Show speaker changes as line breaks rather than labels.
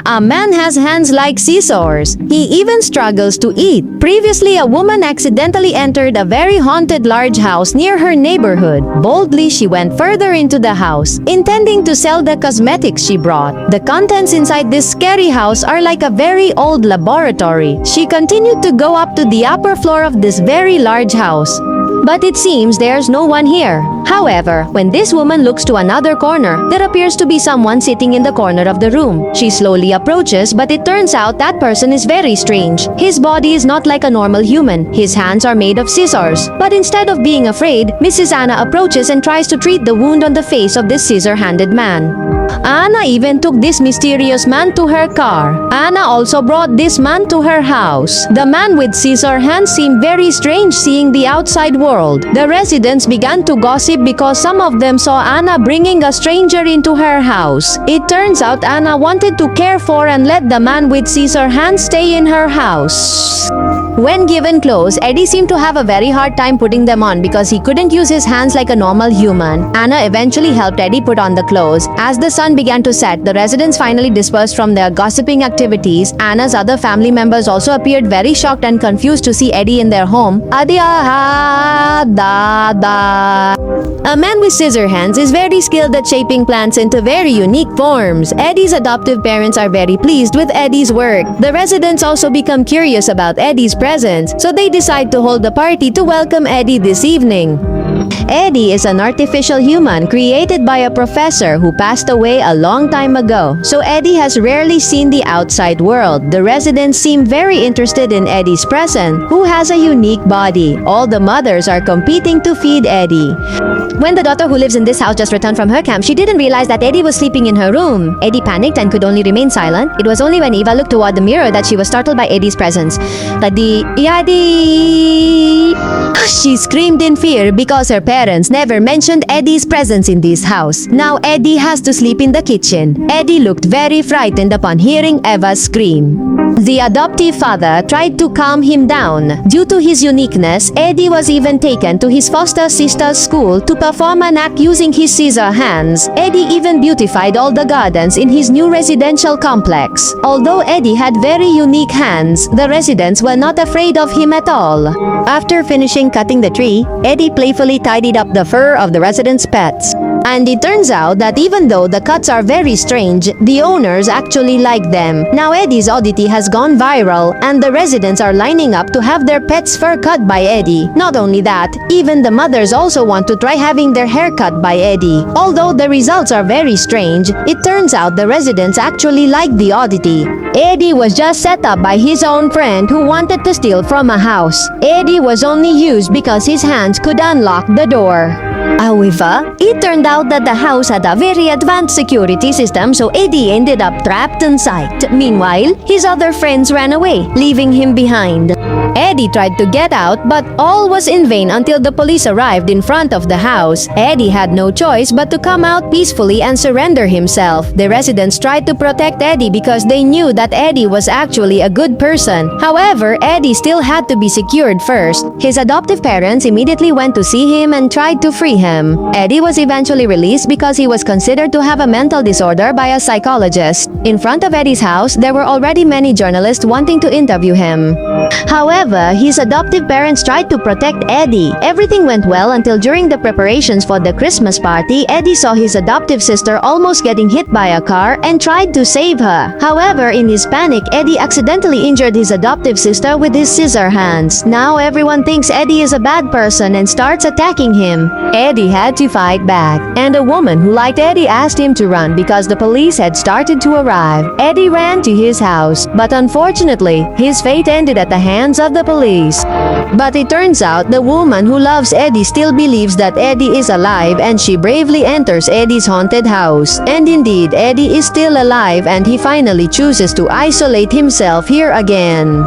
A man has hands like scissors. He even struggles to eat. Previously, a woman accidentally entered a very haunted large house near her neighborhood. Boldly, she went further into the house, intending to sell the cosmetics she brought. The contents inside this scary house are like a very old laboratory. She continued to go up to the upper floor of this very large house. But it seems there's no one here. However, when this woman looks to another corner, there appears to be someone sitting in the corner of the room. She slowly approaches, but it turns out that person is very strange. His body is not like a normal human. His hands are made of scissors. But instead of being afraid, Mrs. Anna approaches and tries to treat the wound on the face of this scissor-handed man. Anna even took this mysterious man to her car. Anna also brought this man to her house. The man with scissor hands seemed very strange seeing the outside world. The residents began to gossip because some of them saw Anna bringing a stranger into her house. It turns out Anna wanted to care for and let the man with scissor hands stay in her house. When given clothes, Eddie seemed to have a very hard time putting them on because he couldn't use his hands like a normal human. Anna eventually helped Eddie put on the clothes. As the sun began to set, the residents finally dispersed from their gossiping activities. Anna's other family members also appeared very shocked and confused to see Eddie in their home. A man with scissor hands is very skilled at shaping plants into very unique forms. Eddie's adoptive parents are very pleased with Eddie's work. The residents also become curious about Eddie's presence, so they decide to hold a party to welcome Eddie this evening. Eddie is an artificial human created by a professor who passed away a long time ago. So Eddie has rarely seen the outside world. The residents seem very interested in Eddie's present, who has a unique body. All the mothers are competing to feed Eddie. When the daughter who lives in this house just returned from her camp, she didn't realize that Eddie was sleeping in her room. Eddie panicked and could only remain silent. It was only when Eva looked toward the mirror that she was startled by Eddie's presence. Eddie! She screamed in fear because her parents never mentioned Eddie's presence in this house. Now Eddie has to sleep in the kitchen. Eddie looked very frightened upon hearing Eva's scream. The adoptive father tried to calm him down. Due to his uniqueness, Eddie was even taken to his foster sister's school to perform an act using his scissor hands. Eddie even beautified all the gardens in his new residential complex. Although Eddie had very unique hands, the residents were not afraid of him at all. After finishing cutting the tree, Eddie playfully tidied up the fur of the residents' pets. And it turns out that even though the cuts are very strange, the owners actually like them. Now Eddie's oddity has gone viral, and the residents are lining up to have their pets' fur cut by Eddie. Not only that, even the mothers also want to try having their hair cut by Eddie. Although the results are very strange, it turns out the residents actually like the oddity. Eddie was just set up by his own friend who wanted to steal from a house. Eddie was only used because his hands could unlock the door. However, it turned out that the house had a very advanced security system, so Eddie ended up trapped inside. Meanwhile, his other friends ran away, leaving him behind. Eddie tried to get out, but all was in vain until the police arrived in front of the house. Eddie had no choice but to come out peacefully and surrender himself. The residents tried to protect Eddie because they knew that Eddie was actually a good person. However, Eddie still had to be secured first. His adoptive parents immediately went to see him and tried to free him. Eddie was eventually released because he was considered to have a mental disorder by a psychologist. In front of Eddie's house, there were already many journalists wanting to interview him. However, his adoptive parents tried to protect Eddie. Everything went well until during the preparations for the Christmas party, Eddie saw his adoptive sister almost getting hit by a car and tried to save her. However, in his panic, Eddie accidentally injured his adoptive sister with his scissor hands. Now everyone thinks Eddie is a bad person and starts attacking him. Eddie had to fight back, and a woman who liked Eddie asked him to run because the police had started to arrive. Eddie ran to his house, but unfortunately, his fate ended at the hands of the police. But it turns out the woman who loves Eddie still believes that Eddie is alive, and she bravely enters Eddie's haunted house. And indeed, Eddie is still alive, and he finally chooses to isolate himself here again.